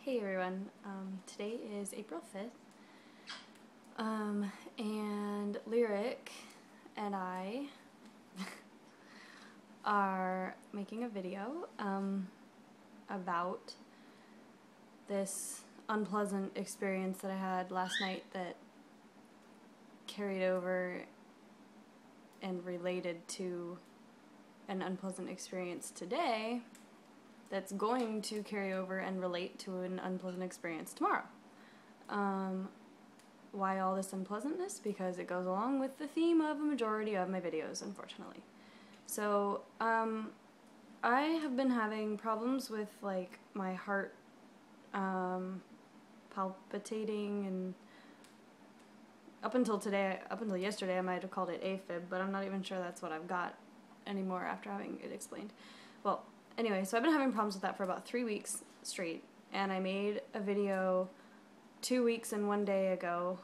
Hey everyone, today is April 5th, and Lyric and I are making a video about this unpleasant experience that I had last night that carried over and related to an unpleasant experience today that's going to carry over and relate to an unpleasant experience tomorrow. Why all this unpleasantness? Because it goes along with the theme of a majority of my videos, unfortunately. So, I have been having problems with, like, my heart, palpitating, and up until yesterday, I might have called it AFib, but I'm not even sure that's what I've got anymore after having it explained. Well, anyway, so I've been having problems with that for about 3 weeks straight, and I made a video 2 weeks and 1 day ago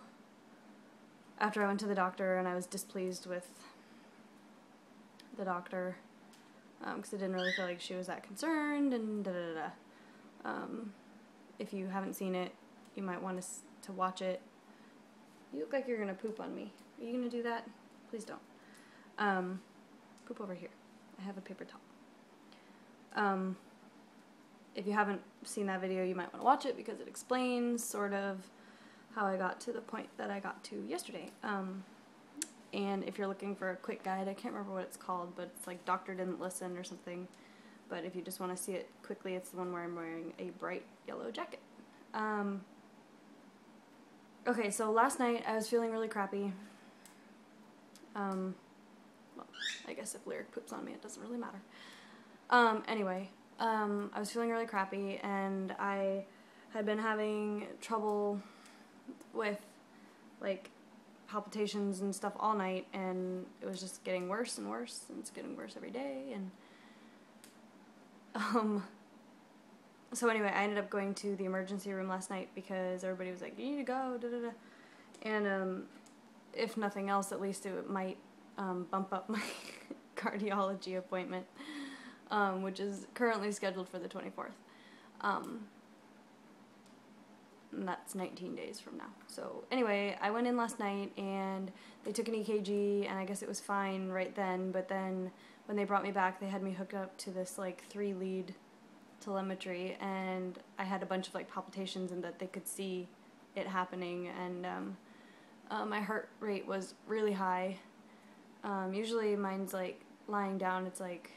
after I went to the doctor and I was displeased with the doctor because I didn't really feel like she was that concerned and da-da-da-da. If you haven't seen it, you might want to watch it. You look like you're going to poop on me. Are you going to do that? Please don't. Poop over here. I have a paper towel. If you haven't seen that video, you might want to watch it because it explains sort of how I got to the point that I got to yesterday. And if you're looking for a quick guide, I can't remember what it's called, but it's like Doctor Didn't Listen or something. But if you just want to see it quickly, it's the one where I'm wearing a bright yellow jacket. Okay, so last night I was feeling really crappy. Well, I guess if Lyric poops on me, it doesn't really matter. Anyway, I was feeling really crappy, and I had been having trouble with, like, palpitations and stuff all night, and it was just getting worse and worse, and it's getting worse every day, and, so anyway, I ended up going to the emergency room last night because everybody was like, you need to go, da-da-da, and, if nothing else, at least it might, bump up my cardiology appointment, which is currently scheduled for the 24th. And that's 19 days from now. So anyway, I went in last night and they took an EKG and I guess it was fine right then, but then when they brought me back, they had me hooked up to this like 3-lead telemetry, and I had a bunch of like palpitations and that they could see it happening, and my heart rate was really high. Usually mine's like lying down, it's like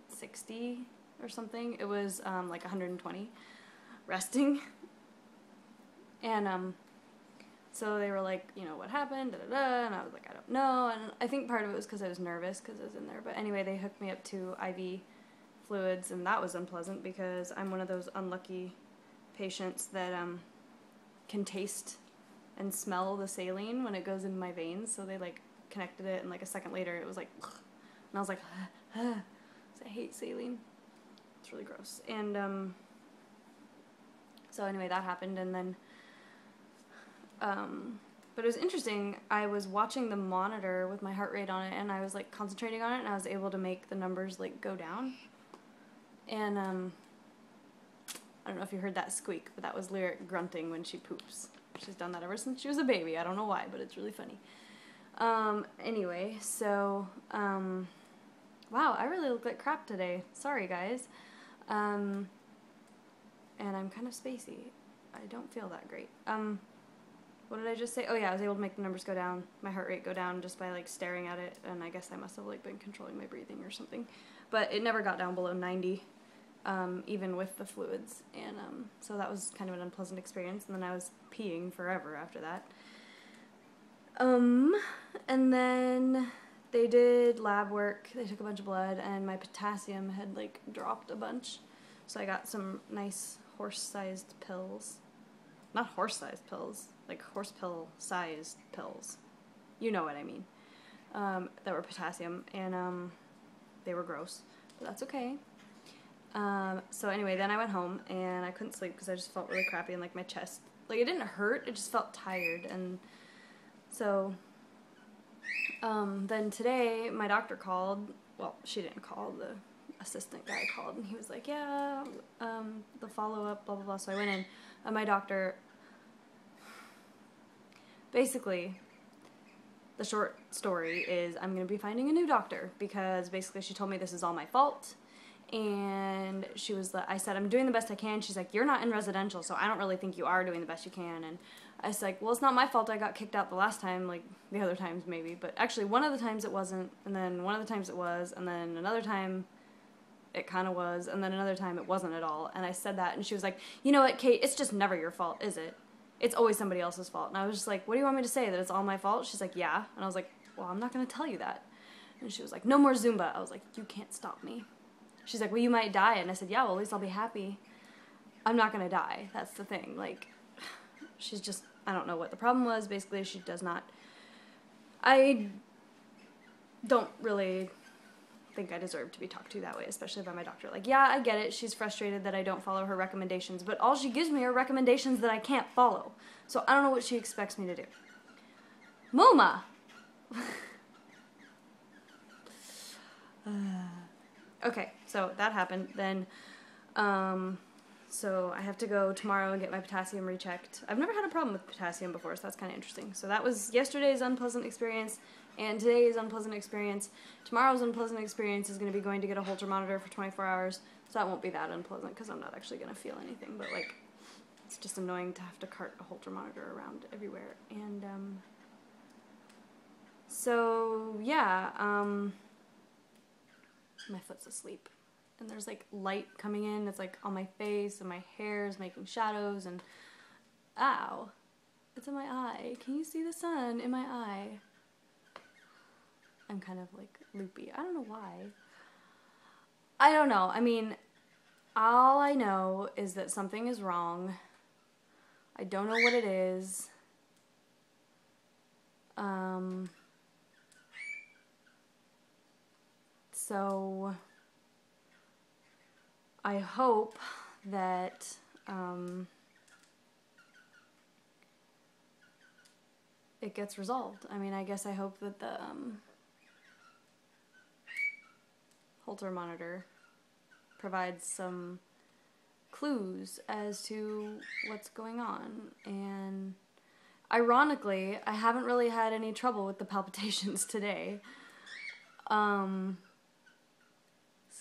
60 or something. It was like 120 resting. And so they were like, you know, what happened, da-da-da, and I was like, I don't know, and I think part of it was because I was nervous because I was in there, but anyway, they hooked me up to IV fluids, and that was unpleasant because I'm one of those unlucky patients that can taste and smell the saline when it goes in my veins, so they like connected it, and like a second later it was like, and I was like, so I hate saline. It's really gross. And so anyway, that happened, and then but it was interesting. I was watching the monitor with my heart rate on it, and I was like concentrating on it, and I was able to make the numbers like go down. And I don't know if you heard that squeak, but that was Lyric grunting when she poops. She's done that ever since she was a baby. I don't know why, but it's really funny. Anyway, so wow, I really look like crap today. Sorry, guys. And I'm kind of spacey. I don't feel that great. What did I just say? Oh yeah, I was able to make the numbers go down, my heart rate go down just by like staring at it, and I guess I must have like been controlling my breathing or something. But it never got down below 90, even with the fluids, and so that was kind of an unpleasant experience, and then I was peeing forever after that. And then they did lab work, they took a bunch of blood, and my potassium had like dropped a bunch, so I got some nice horse-sized pills. Not horse-sized pills, like horse pill-sized pills. You know what I mean. That were potassium, and they were gross, but that's okay. So anyway, then I went home, and I couldn't sleep because I just felt really crappy, and like my chest, like it didn't hurt, it just felt tired, and so then today my doctor called. Well, she didn't call, assistant guy called, and he was like, yeah, the follow-up, blah, blah, blah. So I went in, and my doctor, basically, the short story is I'm going to be finding a new doctor, because basically she told me this is all my fault. And she was like, I said, I'm doing the best I can. She's like, you're not in residential, so I don't really think you are doing the best you can. And I was like, well, it's not my fault I got kicked out the last time, like the other times maybe. But actually, one of the times it wasn't, and then one of the times it was, and then another time it kind of was, and then another time it wasn't at all. And I said that, and she was like, you know what, Kate, it's just never your fault, is it? It's always somebody else's fault. And I was just like, what do you want me to say, that it's all my fault? She's like, yeah. And I was like, well, I'm not going to tell you that. And she was like, no more Zumba. I was like, you can't stop me. She's like, well, you might die. And I said, yeah, well, at least I'll be happy. I'm not going to die. That's the thing. Like, she's just, I don't know what the problem was. Basically, she does not, I don't really think I deserve to be talked to that way, especially by my doctor. Like, yeah, I get it. She's frustrated that I don't follow her recommendations, but all she gives me are recommendations that I can't follow. So I don't know what she expects me to do. Muma! Okay, so that happened. Then, so I have to go tomorrow and get my potassium rechecked. I've never had a problem with potassium before, so that's kind of interesting. So that was yesterday's unpleasant experience, and today's unpleasant experience. Tomorrow's unpleasant experience is going to be going to get a Holter monitor for 24 hours, so that won't be that unpleasant because I'm not actually going to feel anything, but like, it's just annoying to have to cart a Holter monitor around everywhere. And, so, yeah, my foot's asleep. And there's like light coming in, it's like on my face, and my hair is making shadows, and ow, it's in my eye. Can you see the sun in my eye? I'm kind of like loopy. I don't know why. I don't know. I mean, all I know is that something is wrong. I don't know what it is. So I hope that it gets resolved. I mean, I guess I hope that the Holter monitor provides some clues as to what's going on. And ironically, I haven't really had any trouble with the palpitations today.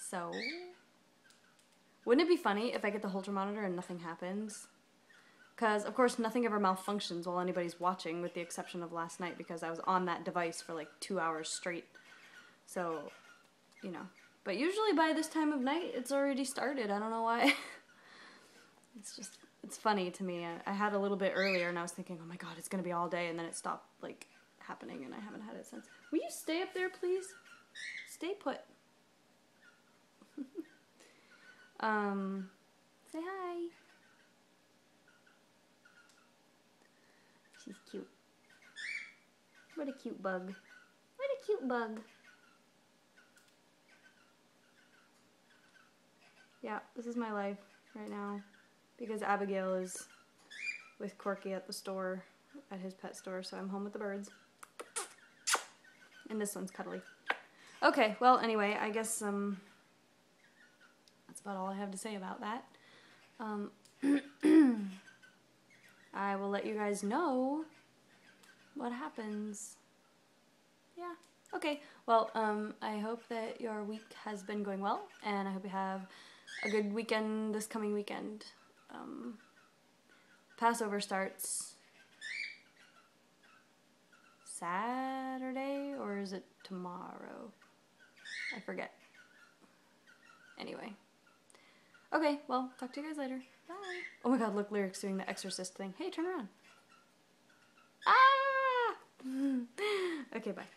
So wouldn't it be funny if I get the Holter monitor and nothing happens? Because, of course, nothing ever malfunctions while anybody's watching, with the exception of last night, because I was on that device for like 2 hours straight. So, you know. But usually by this time of night, it's already started. I don't know why. It's just, it's funny to me. I had a little bit earlier, and I was thinking, oh my god, it's going to be all day, and then it stopped, like, happening, and I haven't had it since. Will you stay up there, please? Stay put. Say hi. She's cute. What a cute bug. What a cute bug. Yeah, this is my life right now, because Abigail is with Corky at the store, at his pet store, so I'm home with the birds. And this one's cuddly. Okay, well, anyway, I guess, that's about all I have to say about that. I will let you guys know what happens. Yeah. Okay. Well, I hope that your week has been going well, and I hope you have a good weekend this coming weekend. Passover starts Saturday, or is it tomorrow? I forget. Anyway. Okay, well, talk to you guys later. Bye. Oh my god, look, Lyric's doing the exorcist thing. Hey, turn around. Ah! Okay, bye.